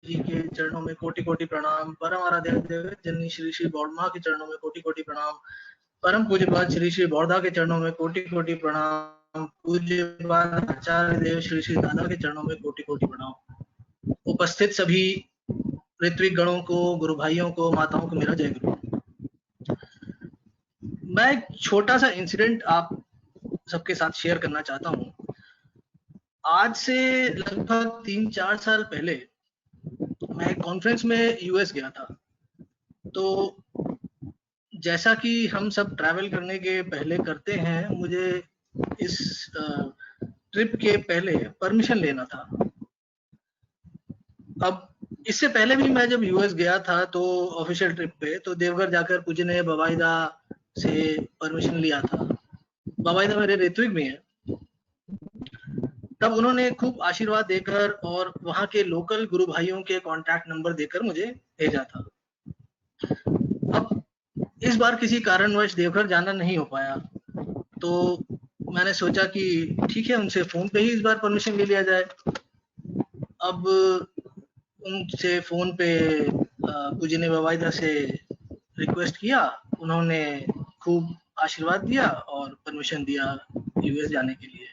जी के चरणों में कोटि कोटि प्रणाम। परम आराध्य जगत जननी श्री श्री बौड़मा के चरणों में कोटि कोटि प्रणाम। परम पूज्यपाद श्री श्री बौड़दा के चरणों में कोटि कोटि प्रणाम। पूज्यपाद आचार्य देव श्री श्री दादा के चरणों में कोटि कोटि प्रणाम। उपस्थित सभी ऋत्विक गणों को, गुरु भाइयों को, माताओं को मेरा जय गुरु। मैं एक छोटा सा इंसिडेंट आप सबके साथ शेयर करना चाहता हूँ। आज से लगभग 3-4 साल पहले मैं एक कॉन्फ्रेंस में यूएस गया था। तो जैसा कि हम सब ट्रैवल करने के पहले करते हैं, मुझे इस ट्रिप के पहले परमिशन लेना था। अब इससे पहले भी मैं जब यूएस गया था तो ऑफिशियल ट्रिप पे, तो देवघर जाकर पूजनीय बवाईदा से परमिशन लिया था। बवाईदा मेरे ऋत्विक भी हैं। तब उन्होंने खूब आशीर्वाद देकर और वहाँ के लोकल गुरु भाइयों के कॉन्टैक्ट नंबर देकर मुझे भेजा था। अब इस बार किसी कारणवश देवघर जाना नहीं हो पाया, तो मैंने सोचा कि ठीक है, उनसे फोन पे ही इस बार परमिशन ले लिया जाए। अब उनसे फोन पे पूजनीय बवाईदा से रिक्वेस्ट किया, उन्होंने खूब आशीर्वाद दिया और परमिशन दिया यूएस जाने के लिए।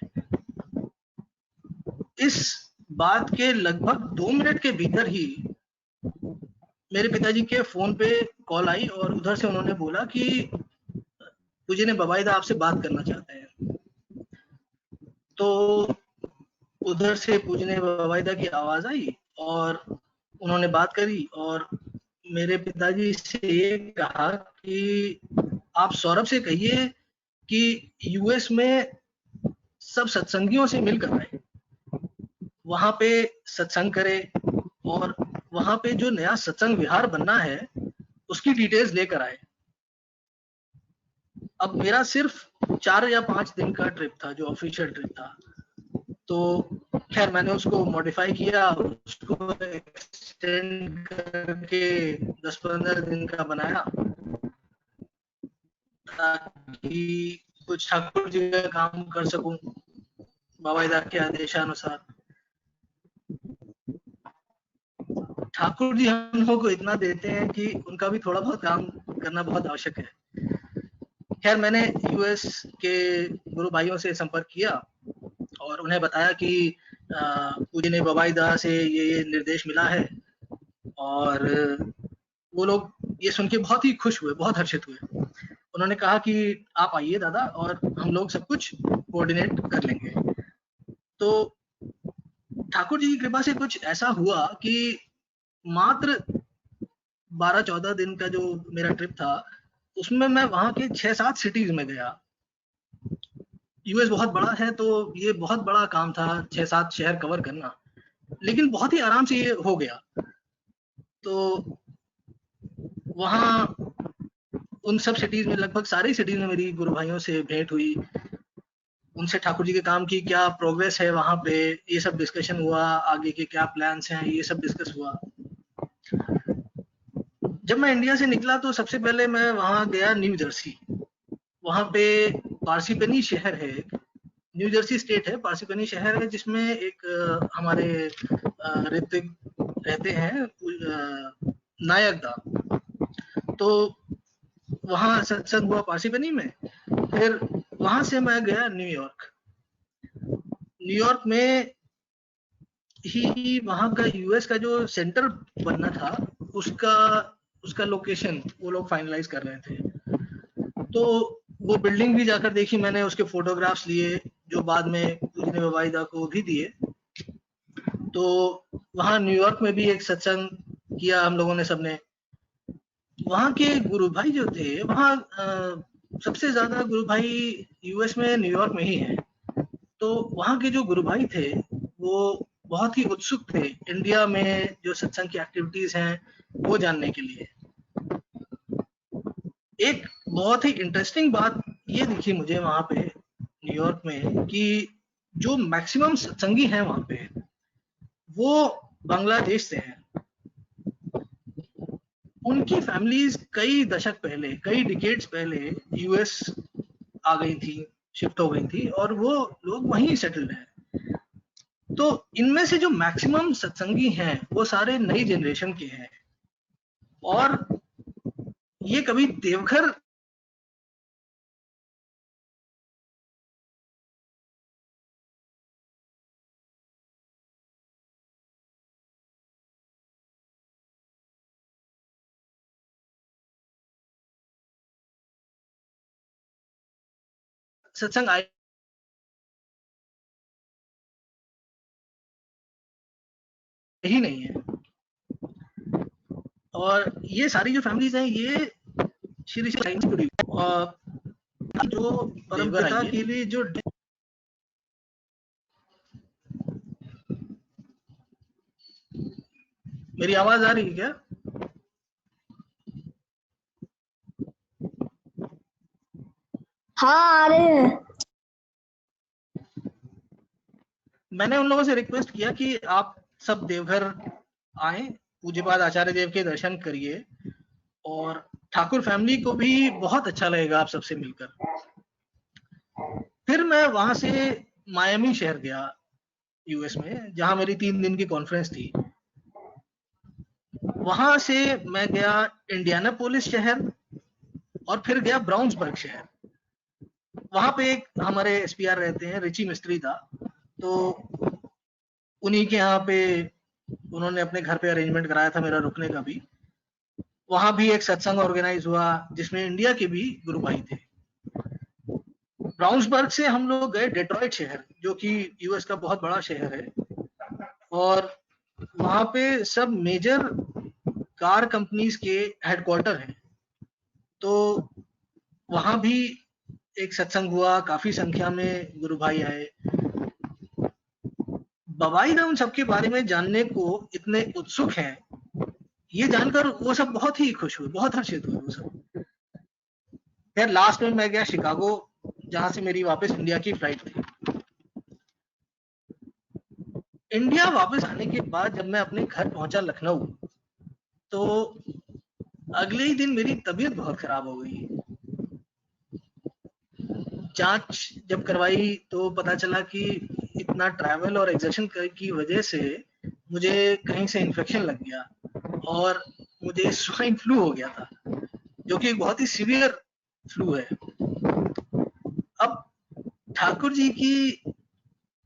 इस बात के लगभग 2 मिनट के भीतर ही मेरे पिताजी के फोन पे कॉल आई और उधर से उन्होंने बोला कि पूजनीय बवाईदा आपसे बात करना चाहते हैं। तो उधर से पूजनीय बवाईदा की आवाज आई और उन्होंने बात करी और मेरे पिताजी से ये कहा कि आप सौरभ से कहिए कि यूएस में सब सत्संगियों से मिलकर आए, वहां पे सत्संग करे और वहां पे जो नया सत्संग विहार बनना है उसकी डिटेल्स लेकर आए। अब मेरा सिर्फ 4 या 5 दिन का ट्रिप था, जो ऑफिशियल ट्रिप था। तो खैर मैंने उसको मॉडिफाई किया, उसको एक्सटेंड करके 10-15 दिन का बनाया ताकि कुछ ठाकुर जी का काम कर सकूं बवाईदा के आदेशानुसार। ठाकुर जी हम लोगों को इतना देते हैं कि उनका भी थोड़ा बहुत काम करना बहुत आवश्यक है। खैर मैंने यूएस के गुरु भाइयों से संपर्क किया और उन्हें बताया कि पूजनीय बवाईदा से ये निर्देश मिला है, और वो लोग ये सुन के बहुत ही खुश हुए, बहुत हर्षित हुए। उन्होंने कहा कि आप आइए दादा और हम लोग सब कुछ कोऑर्डिनेट कर लेंगे। तो ठाकुर जी की कृपा से कुछ ऐसा हुआ कि मात्र 12-14 दिन का जो मेरा ट्रिप था उसमें मैं वहां के 6-7 सिटीज में गया। यूएस बहुत बड़ा है तो ये बहुत बड़ा काम था 6-7 शहर कवर करना, लेकिन बहुत ही आराम से ये हो गया। तो वहाँ उन सब सिटीज में, लगभग सारी सिटीज में मेरी गुरु भाइयों से भेंट हुई, उनसे ठाकुर जी के काम की क्या प्रोग्रेस है वहां पे ये सब डिस्कशन हुआ, आगे के क्या प्लान्स हैं ये सब डिस्कस हुआ। जब मैं इंडिया से निकला तो सबसे पहले मैं वहां गया न्यू जर्सी। वहां पे पार्सिपेनी शहर है, न्यू जर्सी स्टेट है, पार्सिपेनी शहर है जिसमें एक हमारे ऋत्विक रहते हैं, नायकदा। तो वहां सत्संग हुआ पार्सिपेनी में। फिर वहां से मैं गया न्यूयॉर्क। न्यूयॉर्क में ही वहां का यूएस का जो सेंटर बनना था उसका लोकेशन वो लोग फाइनलाइज कर रहे थे। तो वो बिल्डिंग भी जाकर देखी मैंने, उसके फोटोग्राफ्स लिए जो बाद में पूजनीय बवाईदा को भी दिए। तो वहां न्यूयॉर्क में भी एक सत्संग किया हम लोगों ने सबने। वहां के गुरु भाई जो थे, वहां सबसे ज्यादा गुरु भाई यूएस में न्यूयॉर्क में ही हैं। तो वहां के जो गुरु भाई थे वो बहुत ही उत्सुक थे इंडिया में जो सत्संग की एक्टिविटीज हैं वो जानने के लिए। एक बहुत ही इंटरेस्टिंग बात ये दिखी मुझे वहां पे न्यूयॉर्क में कि जो मैक्सिमम सत्संगी हैं वहां पे वो बांग्लादेश से हैं। उनकी फैमिलीज कई दशक पहले, कई डिकेड्स पहले यूएस आ गई थी, शिफ्ट हो गई थी और वो लोग वहीं सेटल्ड हैं। तो इनमें से जो मैक्सिमम सत्संगी हैं वो सारे नई जनरेशन के हैं, और ये कभी देवघर सत्संग आए ही नहीं है। और ये सारी जो फैमिलीज हैं ये श्री श्री लाइन से जुड़ी हुई हैं। और जो परम पिता के लिए जो मेरी आवाज आ रही है क्या? हाँ आ रहे हैं। मैंने उन लोगों से रिक्वेस्ट किया कि आप सब देवघर आए, पूज्यपाद आचार्य देव के दर्शन करिए, और ठाकुर फैमिली को भी बहुत अच्छा लगेगा आप सबसे मिलकर। फिर मैं वहां से मायामी शहर गया यूएस में, जहां मेरी 3 दिन की कॉन्फ्रेंस थी। वहां से मैं गया इंडियानापोलिस शहर, और फिर गया ब्राउन्सबर्ग शहर। वहां पे एक हमारे एसपीआर रहते हैं, रिची मिस्त्री था, तो उन्हीं के यहाँ पे उन्होंने अपने घर पे अरेंजमेंट कराया था मेरा रुकने का भी। वहां भी एक सत्संग ऑर्गेनाइज हुआ जिसमें इंडिया के भी गुरु भाई थे। ब्राउन्सबर्ग से हम लोग गए डेट्रॉइट शहर, जो कि यूएस का बहुत बड़ा शहर है, और वहां पे सब मेजर कार कंपनीज के हेडक्वार्टर हैं। तो वहां भी एक सत्संग हुआ, काफी संख्या में गुरु भाई आए। बवाई ना उन सबके बारे में जानने को इतने उत्सुक हैं, ये जानकर वो सब बहुत ही खुश हुए, बहुत हर्षित हुए वो सब। फिर लास्ट में मैं गया शिकागो, जहां से मेरी वापस इंडिया की फ्लाइट थी। इंडिया वापस आने के बाद जब मैं अपने घर पहुंचा लखनऊ, तो अगले ही दिन मेरी तबीयत बहुत खराब हो गई। जांच जब करवाई तो पता चला कि इतना ट्रैवल और एग्जर्शन की वजह से मुझे कहीं से इन्फेक्शन लग गया, और मुझे स्वाइन फ्लू हो गया था, जो कि बहुत ही सीवियर फ्लू है। अब ठाकुर जी की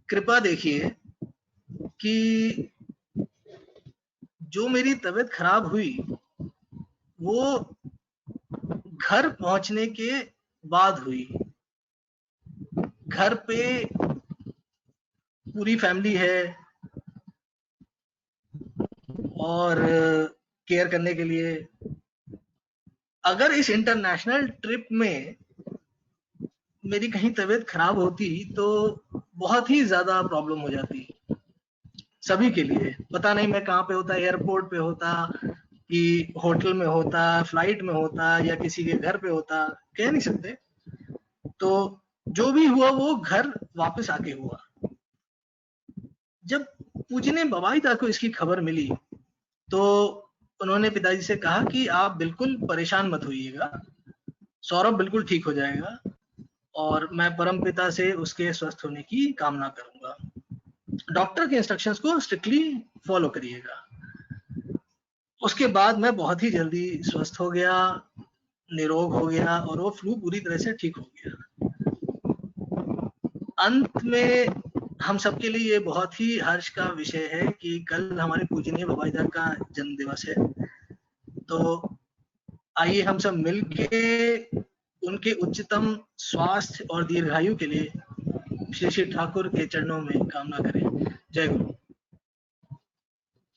कृपा देखिए कि जो मेरी तबीयत खराब हुई वो घर पहुंचने के बाद हुई। घर पे पूरी फैमिली है और केयर करने के लिए। अगर इस इंटरनेशनल ट्रिप में मेरी कहीं तबीयत खराब होती तो बहुत ही ज्यादा प्रॉब्लम हो जाती सभी के लिए। पता नहीं मैं कहाँ पे होता, एयरपोर्ट पे होता कि होटल में होता, फ्लाइट में होता, या किसी के घर पे होता, कह नहीं सकते। तो जो भी हुआ वो घर वापस आके हुआ। जब पूजने बवाई दा को इसकी खबर मिली तो उन्होंने पिताजी से कहा कि आप बिल्कुल परेशान मत होइएगा, सौरभ बिल्कुल ठीक हो जाएगा, और मैं परम पिता से उसके स्वस्थ होने की कामना करूंगा। डॉक्टर के इंस्ट्रक्शंस को स्ट्रिक्टली फॉलो करिएगा। उसके बाद मैं बहुत ही जल्दी स्वस्थ हो गया, निरोग हो गया, और वो फ्लू पूरी तरह से ठीक हो गया। अंत में हम सबके लिए ये बहुत ही हर्ष का विषय है कि कल हमारे पूजनीय बवाई दा का जन्म दिवस है। तो आइए हम सब मिलके उनके उच्चतम स्वास्थ्य और दीर्घायु के लिए श्री श्री ठाकुर के चरणों में कामना करें। जय गुरु।